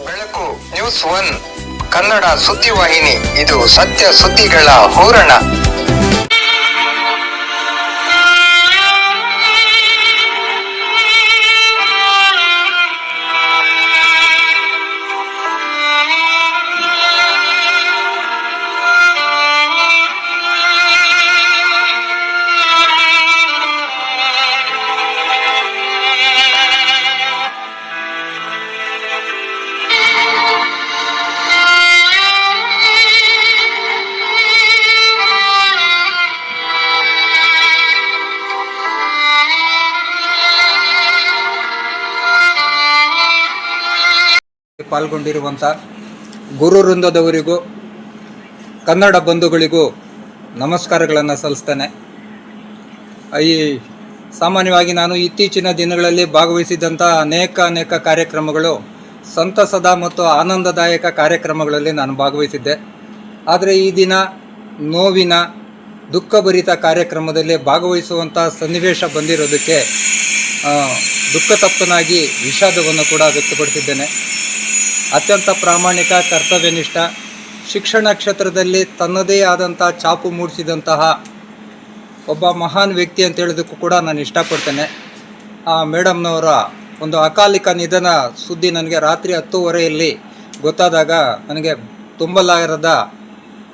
ಬೆಳಕು news one Kannada ಸುದ್ದಿವಾಹಿನಿ, ಇದು ಸತ್ಯ ಸುದ್ದಿಗಳ ಹೂರಣ. ಪಾಲ್ಗೊಂಡಿರುವಂಥ ಗುರು ವೃಂದದವರಿಗೂ ಕನ್ನಡ ಬಂಧುಗಳಿಗೂ ನಮಸ್ಕಾರಗಳನ್ನು ಸಲ್ಲಿಸ್ತೇನೆ. ಸಾಮಾನ್ಯವಾಗಿ ನಾನು ಇತ್ತೀಚಿನ ದಿನಗಳಲ್ಲಿ ಭಾಗವಹಿಸಿದಂಥ ಅನೇಕ ಕಾರ್ಯಕ್ರಮಗಳು ಸಂತಸದ ಮತ್ತು ಆನಂದದಾಯಕ ಕಾರ್ಯಕ್ರಮಗಳಲ್ಲಿ ನಾನು ಭಾಗವಹಿಸಿದ್ದೆ. ಆದರೆ ಈ ದಿನ ನೋವಿನ ದುಃಖಭರಿತ ಕಾರ್ಯಕ್ರಮದಲ್ಲಿ ಭಾಗವಹಿಸುವಂಥ ಸನ್ನಿವೇಶ ಬಂದಿರೋದಕ್ಕೆ ದುಃಖತಪ್ತನಾಗಿ ವಿಷಾದವನ್ನು ಕೂಡ ವ್ಯಕ್ತಪಡಿಸಿದ್ದೇನೆ. ಅತ್ಯಂತ ಪ್ರಾಮಾಣಿಕ, ಕರ್ತವ್ಯನಿಷ್ಠ, ಶಿಕ್ಷಣ ಕ್ಷೇತ್ರದಲ್ಲಿ ತನ್ನದೇ ಆದಂಥ ಛಾಪು ಮೂಡಿಸಿದಂತಹ ಒಬ್ಬ ಮಹಾನ್ ವ್ಯಕ್ತಿ ಅಂತ ಹೇಳೋದಕ್ಕೂ ಕೂಡ ನಾನು ಇಷ್ಟಪಡ್ತೇನೆ. ಮೇಡಮ್ನವರ ಒಂದು ಅಕಾಲಿಕ ನಿಧನ ಸುದ್ದಿ ನನಗೆ ರಾತ್ರಿ 10:30 ಗೊತ್ತಾದಾಗ ನನಗೆ ತುಂಬಲಾರದ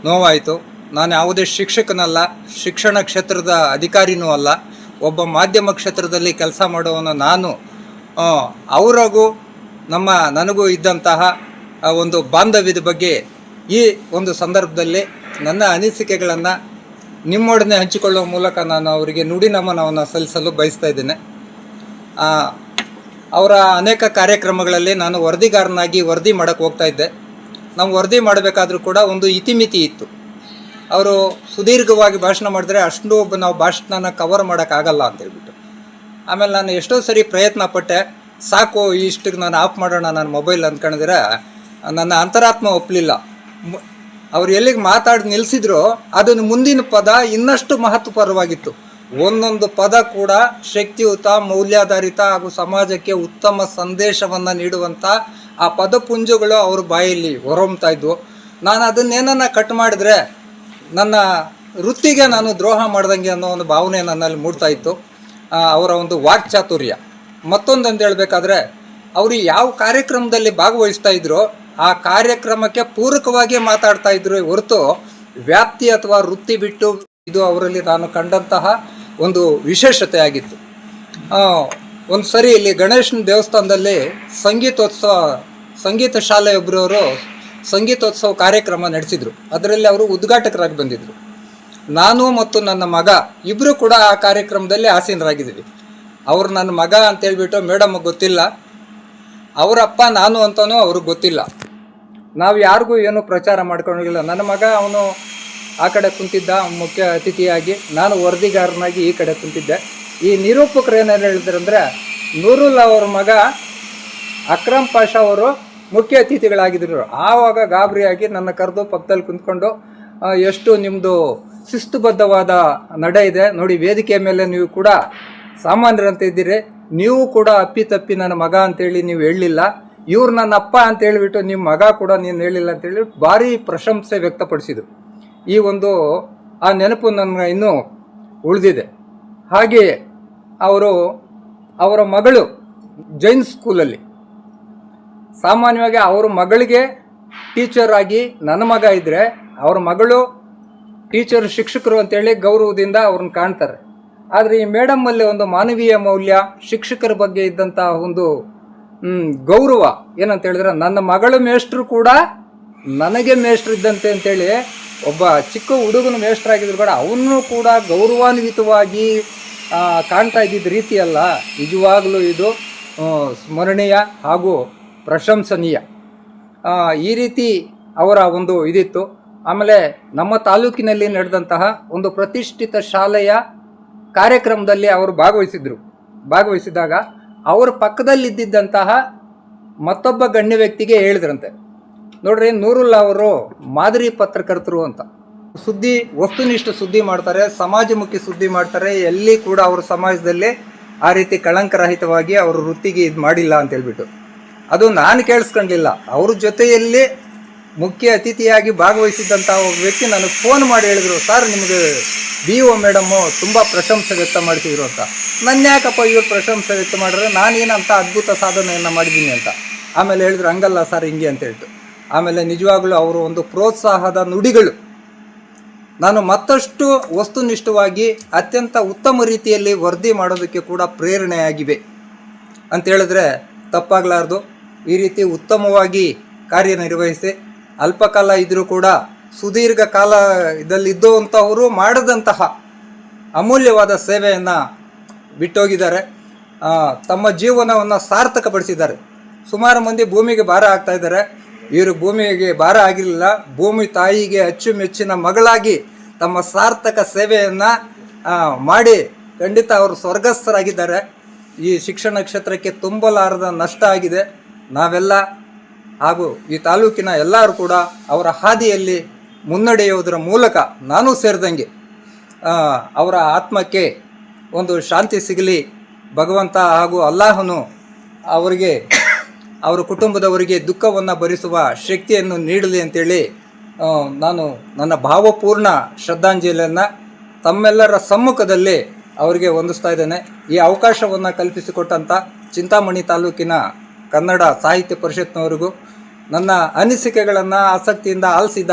ನೋವಾಯಿತು. ನಾನು ಯಾವುದೇ ಶಿಕ್ಷಕನಲ್ಲ, ಶಿಕ್ಷಣ ಕ್ಷೇತ್ರದ ಅಧಿಕಾರಿನೂ ಅಲ್ಲ, ಒಬ್ಬ ಮಾಧ್ಯಮ ಕ್ಷೇತ್ರದಲ್ಲಿ ಕೆಲಸ ಮಾಡುವವನು ನಾನು. ಅವರಿಗೂ ನನಗೂ ಇದ್ದಂತಹ ಒಂದು ಬಾಂಧವ್ಯದ ಬಗ್ಗೆ ಈ ಒಂದು ಸಂದರ್ಭದಲ್ಲಿ ನನ್ನ ಅನಿಸಿಕೆಗಳನ್ನು ನಿಮ್ಮೊಡನೆ ಹಂಚಿಕೊಳ್ಳುವ ಮೂಲಕ ನಾನು ಅವರಿಗೆ ನುಡಿ ನಮನವನ್ನು ಸಲ್ಲಿಸಲು ಬಯಸ್ತಾ ಇದ್ದೇನೆ. ಅವರ ಅನೇಕ ಕಾರ್ಯಕ್ರಮಗಳಲ್ಲಿ ನಾನು ವರದಿಗಾರನಾಗಿ ವರದಿ ಮಾಡೋಕ್ಕೆ ಹೋಗ್ತಾ ಇದ್ದೆ. ನಾವು ವರದಿ ಮಾಡಬೇಕಾದ್ರೂ ಕೂಡ ಒಂದು ಇತಿಮಿತಿ ಇತ್ತು. ಅವರು ಸುದೀರ್ಘವಾಗಿ ಭಾಷಣ ಮಾಡಿದ್ರೆ ನಾವು ಭಾಷಣನ ಕವರ್ ಮಾಡೋಕ್ಕಾಗಲ್ಲ ಅಂತೇಳ್ಬಿಟ್ಟು ಆಮೇಲೆ ನಾನು ಎಷ್ಟೋ ಸರಿ ಪ್ರಯತ್ನ ಪಟ್ಟೆ. ಸಾಕು, ಇಷ್ಟಕ್ಕೆ ನಾನು ಆಫ್ ಮಾಡೋಣ ನನ್ನ ಮೊಬೈಲ್ ಅಂದ್ಕೊಂಡಿದ್ರೆ ನನ್ನ ಅಂತರಾತ್ಮ ಒಪ್ಪಲಿಲ್ಲ. ಅವ್ರು ಎಲ್ಲಿಗೆ ಮಾತಾಡಿ ನಿಲ್ಲಿಸಿದ್ರು ಅದನ್ನು ಮುಂದಿನ ಪದ ಇನ್ನಷ್ಟು ಮಹತ್ವಪರವಾಗಿತ್ತು. ಒಂದೊಂದು ಪದ ಕೂಡ ಶಕ್ತಿಯುತ, ಮೌಲ್ಯಾಧಾರಿತ ಹಾಗೂ ಸಮಾಜಕ್ಕೆ ಉತ್ತಮ ಸಂದೇಶವನ್ನು ನೀಡುವಂಥ ಆ ಪದಪುಂಜಗಳು ಅವ್ರ ಬಾಯಲ್ಲಿ ಹೊರಹೊಮ್ತಾ ಇದ್ವು. ನಾನು ಅದನ್ನೇನನ್ನ ಕಟ್ ಮಾಡಿದ್ರೆ ನನ್ನ ವೃತ್ತಿಗೆ ನಾನು ದ್ರೋಹ ಮಾಡ್ದಂಗೆ ಅನ್ನೋ ಒಂದು ಭಾವನೆ ನನ್ನಲ್ಲಿ ಮೂಡ್ತಾ ಇತ್ತು. ಅವರ ಒಂದು ವಾಕ್ಚಾತುರ್ಯ. ಮತ್ತೊಂದು ಅಂತ ಹೇಳಬೇಕಾದ್ರೆ ಅವರು ಯಾವ ಕಾರ್ಯಕ್ರಮದಲ್ಲಿ ಭಾಗವಹಿಸ್ತಾ ಇದ್ರೋ ಆ ಕಾರ್ಯಕ್ರಮಕ್ಕೆ ಪೂರಕವಾಗಿ ಮಾತಾಡ್ತಾ ಇದ್ರು ಹೊರತು ವ್ಯಾಪ್ತಿ ಅಥವಾ ವೃತ್ತಿ ಬಿಟ್ಟು ಇದು ಅವರಲ್ಲಿ ನಾನು ಕಂಡಂತಹ ಒಂದು ವಿಶೇಷತೆ ಆಗಿತ್ತು. ಒಂದು ಸರಿ ಇಲ್ಲಿ ಗಣೇಶನ ದೇವಸ್ಥಾನದಲ್ಲಿ ಸಂಗೀತ ಶಾಲೆಯೊಬ್ಬರವರು ಸಂಗೀತೋತ್ಸವ ಕಾರ್ಯಕ್ರಮ ನಡೆಸಿದರು. ಅದರಲ್ಲಿ ಅವರು ಉದ್ಘಾಟಕರಾಗಿ ಬಂದಿದ್ದರು. ನಾನು ಮತ್ತು ನನ್ನ ಮಗ ಇಬ್ಬರು ಕೂಡ ಆ ಕಾರ್ಯಕ್ರಮದಲ್ಲಿ ಆಸೀನರಾಗಿದ್ದೀವಿ. ಅವರು ನನ್ನ ಮಗ ಅಂತೇಳ್ಬಿಟ್ಟು ಮೇಡಮ್ಗೆ ಗೊತ್ತಿಲ್ಲ, ಅವರಪ್ಪ ನಾನು ಅಂತಲೂ ಅವ್ರಿಗೆ ಗೊತ್ತಿಲ್ಲ. ನಾವು ಯಾರಿಗೂ ಏನೂ ಪ್ರಚಾರ ಮಾಡ್ಕೊಂಡಿಲ್ಲ. ನನ್ನ ಮಗ ಅವನು ಆ ಕಡೆ ಕುಂತಿದ್ದ ಮುಖ್ಯ ಅತಿಥಿಯಾಗಿ, ನಾನು ವರದಿಗಾರನಾಗಿ ಈ ಕಡೆ ಕುಂತಿದ್ದೆ. ಈ ನಿರೂಪಕರು ಏನೇನು ಹೇಳಿದ್ರಂದರೆ ನೂರುಲ್ಲಾ ಅವ್ರ ಮಗ ಅಕ್ರಮ್ ಪಾಷಾ ಅವರು ಮುಖ್ಯ ಅತಿಥಿಗಳಾಗಿದ್ದರು. ಆವಾಗ ಗಾಬರಿಯಾಗಿ ನನ್ನ ಕರೆದು ಪಕ್ಕದಲ್ಲಿ ಕುಂತ್ಕೊಂಡು, ಎಷ್ಟು ನಿಮ್ಮದು ಶಿಸ್ತುಬದ್ಧವಾದ ನಡೆ ಇದೆ ನೋಡಿ, ವೇದಿಕೆ ಮೇಲೆ ನೀವು ಕೂಡ ಸಾಮಾನ್ಯರಂತ ಇದ್ದೀರಿ, ನೀವು ಕೂಡ ಅಪ್ಪಿತಪ್ಪಿ ನನ್ನ ಮಗ ಅಂತೇಳಿ ನೀವು ಹೇಳಲಿಲ್ಲ, ಇವ್ರು ನನ್ನ ಅಪ್ಪ ಅಂತ ಹೇಳಿಬಿಟ್ಟು ನಿಮ್ಮ ಮಗ ಕೂಡ ನೀನು ಹೇಳಿಲ್ಲ ಅಂತೇಳಿ ಭಾರಿ ಪ್ರಶಂಸೆ ವ್ಯಕ್ತಪಡಿಸಿದರು. ಈ ಒಂದು ಆ ನೆನಪು ನನ್ನ ಇನ್ನೂ ಉಳಿದಿದೆ. ಹಾಗೆಯೇ ಅವರ ಮಗಳು ಜೈನ್ ಸ್ಕೂಲಲ್ಲಿ ಸಾಮಾನ್ಯವಾಗಿ ಅವ್ರ ಮಗಳಿಗೆ ಟೀಚರ್ ಆಗಿ ನನ್ನ ಮಗ ಇದ್ದರೆ ಅವ್ರ ಮಗಳು ಟೀಚರ್ ಶಿಕ್ಷಕರು ಅಂತೇಳಿ ಗೌರವದಿಂದ ಅವ್ರನ್ನ ಕಾಣ್ತಾರೆ. ಆದರೆ ಈ ಮೇಡಮ್ಮಲ್ಲಿ ಒಂದು ಮಾನವೀಯ ಮೌಲ್ಯ, ಶಿಕ್ಷಕರ ಬಗ್ಗೆ ಇದ್ದಂಥ ಒಂದು ಗೌರವ ಏನಂತ ಹೇಳಿದ್ರೆ, ನನ್ನ ಮಗಳ ಮೇಷ್ಟ್ರು ಕೂಡ ನನಗೆ ಮೇಷ್ಟ್ರು ಇದ್ದಂತೆ ಅಂತೇಳಿ ಒಬ್ಬ ಚಿಕ್ಕ ಹುಡುಗನ ಮೇಷ್ಟ್ರಾಗಿದ್ರು ಕೂಡ ಅವನು ಕೂಡ ಗೌರವಾನ್ವಿತವಾಗಿ ಕಾಣ್ತಾ ಇದ್ದಿದ್ದ ರೀತಿಯಲ್ಲ, ನಿಜವಾಗಲೂ ಇದು ಸ್ಮರಣೀಯ ಹಾಗೂ ಪ್ರಶಂಸನೀಯ. ಈ ರೀತಿ ಅವರ ಒಂದು ಇದಿತ್ತು. ಆಮೇಲೆ ನಮ್ಮ ತಾಲೂಕಿನಲ್ಲಿ ನಡೆದಂತಹ ಒಂದು ಪ್ರತಿಷ್ಠಿತ ಶಾಲೆಯ ಕಾರ್ಯಕ್ರಮದಲ್ಲಿ ಅವರು ಭಾಗವಹಿಸಿದಾಗ ಅವರ ಪಕ್ಕದಲ್ಲಿದ್ದಂತಹ ಮತ್ತೊಬ್ಬ ಗಣ್ಯ ವ್ಯಕ್ತಿಗೆ ಹೇಳಿದ್ರಂತೆ, ನೋಡ್ರಿ ನೂರುಲ್ಲಾ ಅವರು ಮಾದರಿ ಪತ್ರಕರ್ತರು ಅಂತ, ವಸ್ತುನಿಷ್ಠ ಸುದ್ದಿ ಮಾಡ್ತಾರೆ, ಸಮಾಜಮುಖಿ ಸುದ್ದಿ ಮಾಡ್ತಾರೆ, ಎಲ್ಲಿ ಕೂಡ ಅವ್ರ ಸಮಾಜದಲ್ಲಿ ಆ ರೀತಿ ಕಳಂಕರಹಿತವಾಗಿ ಅವ್ರ ವೃತ್ತಿಗೆ ಇದು ಮಾಡಿಲ್ಲ ಅಂತ ಹೇಳ್ಬಿಟ್ಟು ಅದು ನಾನು ಕೇಳಿಸ್ಕೊಂಡಿಲ್ಲ. ಅವ್ರ ಜೊತೆಯಲ್ಲಿ ಮುಖ್ಯ ಅತಿಥಿಯಾಗಿ ಭಾಗವಹಿಸಿದ್ದಂಥ ಒಬ್ಬ ವ್ಯಕ್ತಿ ನನಗೆ ಫೋನ್ ಮಾಡಿ ಹೇಳಿದ್ರು, ಸರ್ ನಿಮಗೆ BO ಮೇಡಮ್ಮು ತುಂಬ ಪ್ರಶಂಸೆ ವ್ಯಕ್ತ ಮಾಡ್ತಿದ್ರು ಅಂತ. ನನ್ನ ಯಾಕಪ್ಪ ಇವ್ರು ಪ್ರಶಂಸೆ ವ್ಯಕ್ತ ಮಾಡಿದ್ರೆ ನಾನೇನಂತ ಅದ್ಭುತ ಸಾಧನೆಯನ್ನು ಮಾಡಿದ್ದೀನಿ ಅಂತ. ಆಮೇಲೆ ಹೇಳಿದ್ರು ಹಂಗಲ್ಲ ಸರ್ ಹಿಂಗೆ ಅಂತ ಹೇಳ್ತು. ಆಮೇಲೆ ನಿಜವಾಗ್ಲೂ ಅವರು ಒಂದು ಪ್ರೋತ್ಸಾಹದ ನುಡಿಗಳು ನಾನು ಮತ್ತಷ್ಟು ವಸ್ತುನಿಷ್ಠವಾಗಿ ಅತ್ಯಂತ ಉತ್ತಮ ರೀತಿಯಲ್ಲಿ ವರದಿ ಮಾಡೋದಕ್ಕೆ ಕೂಡ ಪ್ರೇರಣೆಯಾಗಿವೆ ಅಂತ ಹೇಳಿದ್ರೆ ತಪ್ಪಾಗಲಾರ್ದು. ಈ ರೀತಿ ಉತ್ತಮವಾಗಿ ಕಾರ್ಯನಿರ್ವಹಿಸಿ ಅಲ್ಪಕಾಲ ಇದ್ದರೂ ಕೂಡ ಸುದೀರ್ಘ ಕಾಲ ಇದಲ್ಲಿದ್ದಂಥವರು ಮಾಡದಂತಹ ಅಮೂಲ್ಯವಾದ ಸೇವೆಯನ್ನು ಬಿಟ್ಟೋಗಿದ್ದಾರೆ. ತಮ್ಮ ಜೀವನವನ್ನು ಸಾರ್ಥಕಪಡಿಸಿದ್ದಾರೆ. ಸುಮಾರು ಮಂದಿ ಭೂಮಿಗೆ ಭಾರ ಆಗ್ತಾ ಇದ್ದಾರೆ. ಇವರು ಭೂಮಿಗೆ ಭಾರ ಆಗಿರಲಿಲ್ಲ. ಭೂಮಿ ತಾಯಿಗೆ ಅಚ್ಚುಮೆಚ್ಚಿನ ಮಗಳಾಗಿ ತಮ್ಮ ಸಾರ್ಥಕ ಸೇವೆಯನ್ನು ಮಾಡಿ ಖಂಡಿತ ಅವರು ಸ್ವರ್ಗಸ್ಥರಾಗಿದ್ದಾರೆ. ಈ ಶಿಕ್ಷಣ ಕ್ಷೇತ್ರಕ್ಕೆ ತುಂಬಲಾರದ ನಷ್ಟ ಆಗಿದೆ. ನಾವೆಲ್ಲ ಹಾಗೂ ಈ ತಾಲೂಕಿನ ಎಲ್ಲರೂ ಕೂಡ ಅವರ ಹಾದಿಯಲ್ಲಿ ಮುನ್ನಡೆಯುವುದರ ಮೂಲಕ ನಾನು ಸೇರಿದಂಗೆ ಅವರ ಆತ್ಮಕ್ಕೆ ಒಂದು ಶಾಂತಿ ಸಿಗಲಿ, ಭಗವಂತ ಹಾಗೂ ಅಲ್ಲಾಹನು ಅವರಿಗೆ ಅವರ ಕುಟುಂಬದವರಿಗೆ ದುಃಖವನ್ನು ಭರಿಸುವ ಶಕ್ತಿಯನ್ನು ನೀಡಲಿ ಅಂತೇಳಿ ನಾನು ನನ್ನ ಭಾವಪೂರ್ಣ ಶ್ರದ್ಧಾಂಜಲಿಯನ್ನು ತಮ್ಮೆಲ್ಲರ ಸಮ್ಮುಖದಲ್ಲಿ ಅವರಿಗೆ ವಂದಿಸ್ತಾ ಇದ್ದೇನೆ. ಈ ಅವಕಾಶವನ್ನು ಕಲ್ಪಿಸಿಕೊಟ್ಟಂಥ ಚಿಂತಾಮಣಿ ತಾಲೂಕಿನ ಕನ್ನಡ ಸಾಹಿತ್ಯ ಪರಿಷತ್ನವರಿಗೂ, ನನ್ನ ಅನಿಸಿಕೆಗಳನ್ನು ಆಸಕ್ತಿಯಿಂದ ಆಲಿಸಿದ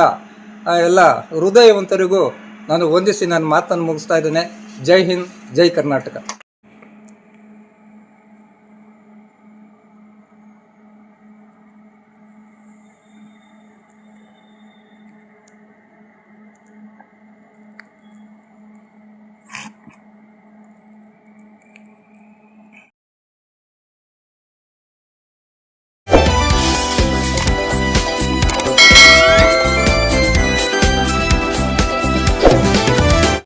ಎಲ್ಲ ಹೃದಯವಂತರಿಗೂ ನಾನು ವಂದಿಸಿ ನನ್ನ ಮಾತನ್ನು ಮುಗಿಸ್ತಾ ಇದ್ದೇನೆ. ಜೈ ಹಿಂದ್, ಜೈ ಕರ್ನಾಟಕ.